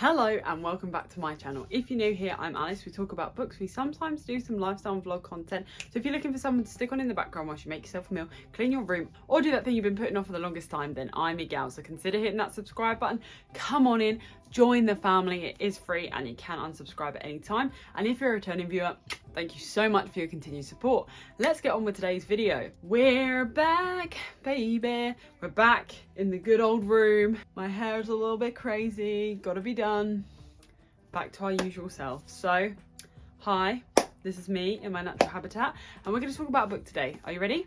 Hello and welcome back to my channel. If you're new here, I'm Alice. We talk about books. We sometimes do some lifestyle and vlog content. So if you're looking for someone to stick on in the background while you make yourself a meal, clean your room, or do that thing you've been putting off for the longest time, then I'm your gal. So consider hitting that subscribe button. Come on in, join the family. It is free and you can unsubscribe at any time. And if you're a returning viewer, thank you so much for your continued support. Let's get on with today's video. We're back, baby. We're back in the good old room. My hair's a little bit crazy. Gotta be done. Back to our usual self. So, hi, this is me in my natural habitat. And we're going to talk about a book today. Are you ready?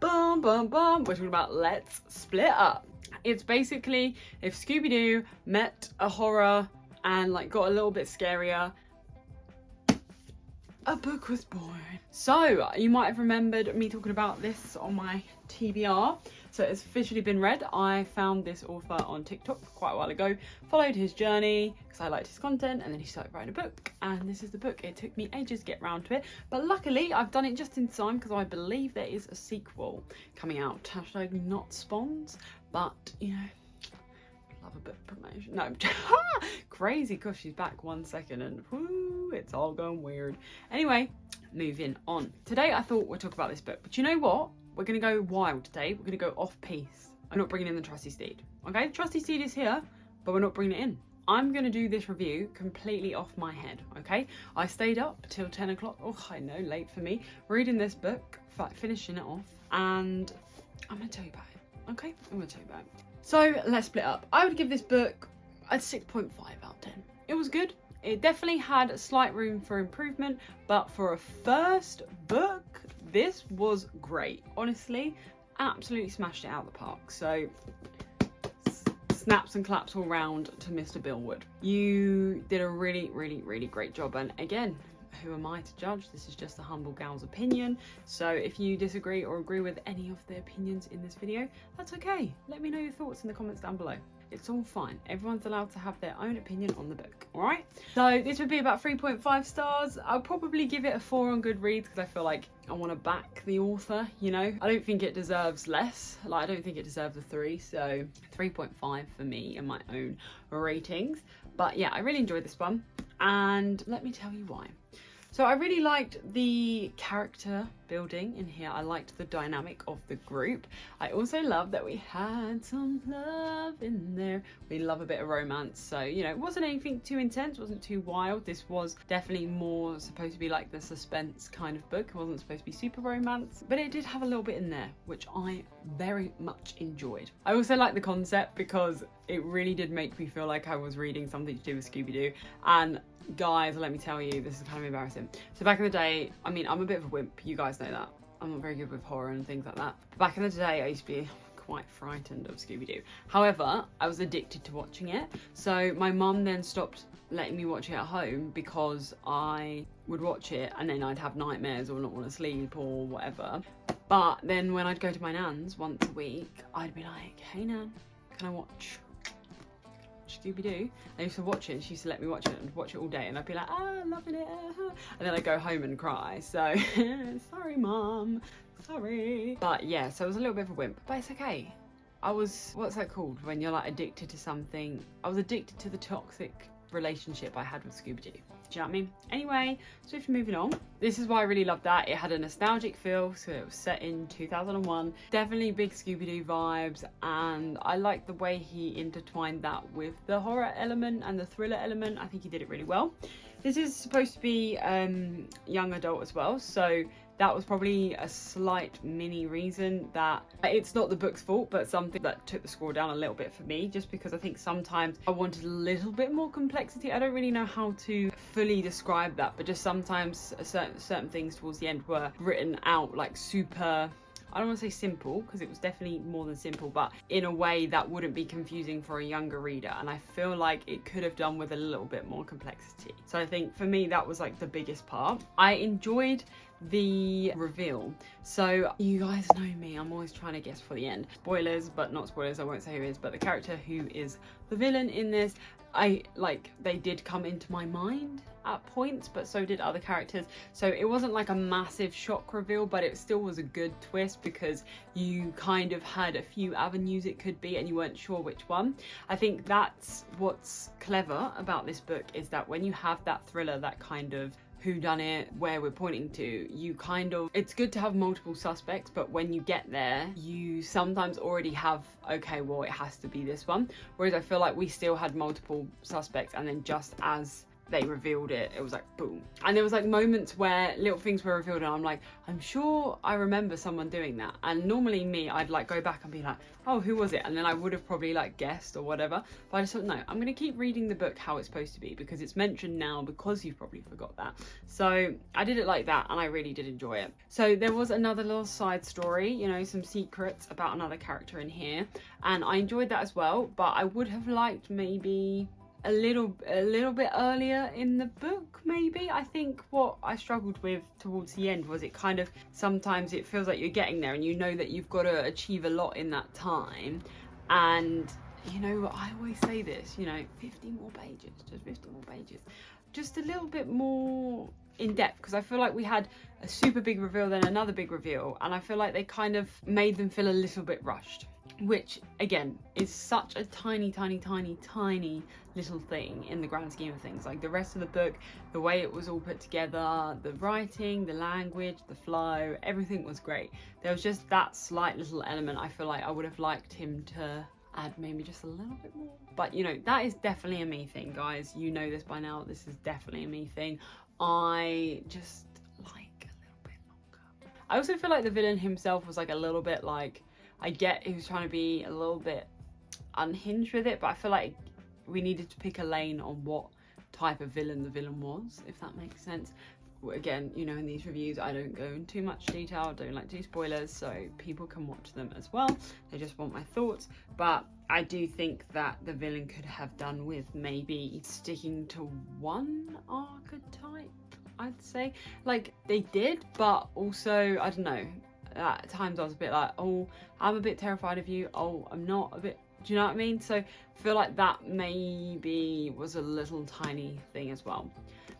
Bum, bum, bum. We're talking about Let's Split Up. It's basically if Scooby-Doo met a horror and like got a little bit scarier, a book was born. So you might have remembered me talking about this on my TBR. So it's officially been read. I found this author on TikTok quite a while ago, followed his journey because I liked his content, and then he started writing a book, and this is the book. It took me ages to get round to it, but luckily I've done it just in time because I believe there is a sequel coming out. Hashtag not spawns, but you know, love a book promotion. No, crazy because she's back 1 second and whoo, it's all going weird. Anyway, moving on. Today I thought we'd talk about this book, but you know what? We're going to go wild today. We're going to go off piece. I'm not bringing in the trusty steed. Okay, the trusty steed is here, but we're not bringing it in. I'm going to do this review completely off my head, okay? I stayed up till 10 o'clock. Oh, I know, late for me. Reading this book, finishing it off, and I'm going to tell you about it, okay? I'm going to tell you about it. So, Let's Split Up. I would give this book a 6.5 out of 10. It was good. It definitely had a slight room for improvement, but for a first book, this was great. Honestly, absolutely smashed it out of the park. So, snaps and claps all round to Mr. Billwood. You did a really, really, really great job. And again, who am I to judge? This is just a humble gal's opinion. So if you disagree or agree with any of the opinions in this video, that's okay. Let me know your thoughts in the comments down below. It's all fine. Everyone's allowed to have their own opinion on the book, all right? So this would be about 3.5 stars. I'll probably give it a 4 on Goodreads because I feel like I want to back the author, you know? I don't think it deserves less. Like, I don't think it deserves a 3, so 3.5 for me in my own ratings. But yeah, I really enjoyed this one, and let me tell you why. So I really liked the character building in here. I liked the dynamic of the group. I also loved that we had some love in there. We love a bit of romance. So, you know, it wasn't anything too intense, wasn't too wild. This was definitely more supposed to be like the suspense kind of book. It wasn't supposed to be super romance, but it did have a little bit in there, which I very much enjoyed. I also like the concept because it really did make me feel like I was reading something to do with Scooby-Doo. And guys, let me tell you, this is kind of embarrassing. So back in the day, I mean, I'm a bit of a wimp, you guys know that. I'm not very good with horror and things like that. But back in the day, I used to be quite frightened of Scooby-Doo. However, I was addicted to watching it. So my mum then stopped letting me watch it at home because I would watch it and then I'd have nightmares or not want to sleep or whatever. But then when I'd go to my nan's once a week, I'd be like, hey Nan, can I watch Scooby-Doo? I used to watch it and she used to let me watch it and watch it all day, and I'd be like, loving it, and then I'd go home and cry. So sorry Mum, sorry. But yeah, so I was a little bit of a wimp, but it's okay. I was, what's that called when you're like addicted to something? I was addicted to the toxic relationship I had with Scooby-Doo. Do you know what I mean? Anyway, swiftly moving on. This is why I really loved that. It had a nostalgic feel, so it was set in 2001. Definitely big Scooby-Doo vibes, and I liked the way he intertwined that with the horror element and the thriller element. I think he did it really well. This is supposed to be young adult as well, so that was probably a slight mini reason that it's not the book's fault, but something that took the score down a little bit for me, just because I think sometimes I wanted a little bit more complexity. I don't really know how to fully describe that, but just sometimes certain things towards the end were written out like super, I don't want to say simple, because it was definitely more than simple, but in a way that wouldn't be confusing for a younger reader. And I feel like it could have done with a little bit more complexity. So I think for me, that was like the biggest part. I enjoyed the reveal. So you guys know me, I'm always trying to guess for the end. Spoilers, but not spoilers, I won't say who is, but the character who is the villain in this, they did come into my mind at points, but so did other characters. So it wasn't like a massive shock reveal, but it still was a good twist because you kind of had a few avenues it could be and you weren't sure which one. I think that's what's clever about this book, is that when you have that thriller, that kind of whodunit where we're pointing to, you kind of, it's good to have multiple suspects, but when you get there you sometimes already have, okay, well it has to be this one. Whereas I feel like we still had multiple suspects, and then just as they revealed it, it was like boom. And there was like moments where little things were revealed and I'm like, I'm sure I remember someone doing that. And normally me, I'd like go back and be like, oh, who was it? And then I would have probably like guessed or whatever. But I just thought, no, I'm gonna keep reading the book how it's supposed to be, because it's mentioned now, because you've probably forgot that. So I did it like that and I really did enjoy it. So there was another little side story, you know, some secrets about another character in here. And I enjoyed that as well, but I would have liked maybe a little bit earlier in the book, maybe. I think what I struggled with towards the end was it kind of, sometimes it feels like you're getting there and you know that you've got to achieve a lot in that time, and you know, I always say this, you know, 50 more pages, just 50 more pages, just a little bit more in depth, because I feel like we had a super big reveal, then another big reveal, and I feel like they kind of made them feel a little bit rushed, which again is such a tiny little thing in the grand scheme of things. Like the rest of the book, the way it was all put together, the writing, the language, the flow, everything was great. There was just that slight little element I feel like I would have liked him to add maybe just a little bit more. But you know, that is definitely a me thing, guys. You know this by now, this is definitely a me thing. I just like a little bit longer. I also feel like the villain himself was like a little bit like, I get he was trying to be a little bit unhinged with it, but I feel like we needed to pick a lane on what type of villain the villain was, if that makes sense. Again, you know, in these reviews I don't go into too much detail, I don't like to do spoilers, so people can watch them as well. They just want my thoughts. But I do think that the villain could have done with maybe sticking to one archetype, I'd say. Like they did, but also, I don't know, at times I was a bit like, oh, I'm a bit terrified of you, oh, I'm not a bit, do you know what I mean? So I feel like that maybe was a little tiny thing as well.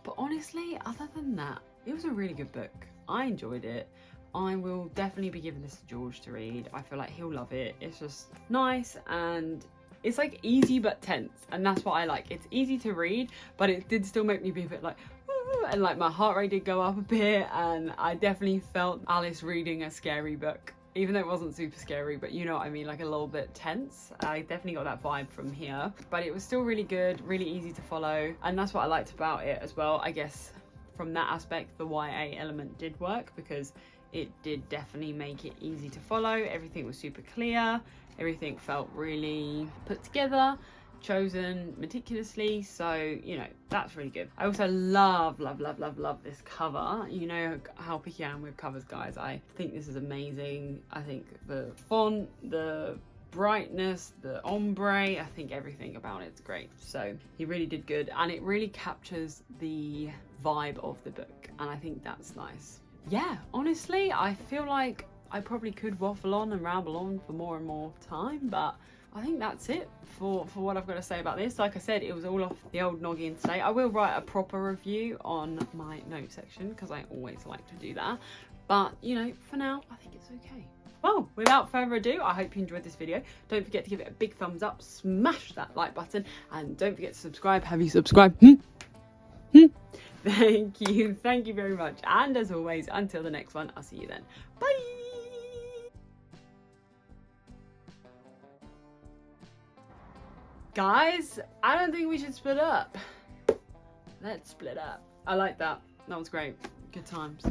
But honestly, other than that, it was a really good book. I enjoyed it. I will definitely be giving this to George to read. I feel like he'll love it. It's just nice, and it's like easy but tense, and that's what I like. It's easy to read, but it did still make me be a bit like, and like my heart rate did go up a bit, and I definitely felt Alice reading a scary book, even though it wasn't super scary, but you know what I mean, like a little bit tense. I definitely got that vibe from here, but it was still really good, really easy to follow, and that's what I liked about it as well. I guess from that aspect, the YA element did work, because it did definitely make it easy to follow. Everything was super clear, everything felt really put together, chosen meticulously, so you know, that's really good. I also love this cover. You know how picky I am with covers, guys. I think this is amazing. I think the font, the brightness, the ombre, I think everything about it's great. So he really did good, and it really captures the vibe of the book, and I think that's nice. Yeah, honestly, I feel like I probably could waffle on and ramble on for more and more time, but I think that's it for what I've got to say about this. Like I said, it was all off the old noggin today. I will write a proper review on my note section, because I always like to do that. But, you know, for now, I think it's okay. Well, without further ado, I hope you enjoyed this video. Don't forget to give it a big thumbs up, smash that like button, and don't forget to subscribe. Have you subscribed? Thank you very much. And as always, until the next one, I'll see you then. Bye! Guys, I don't think we should split up. Let's split up. I like that. That was great. Good times.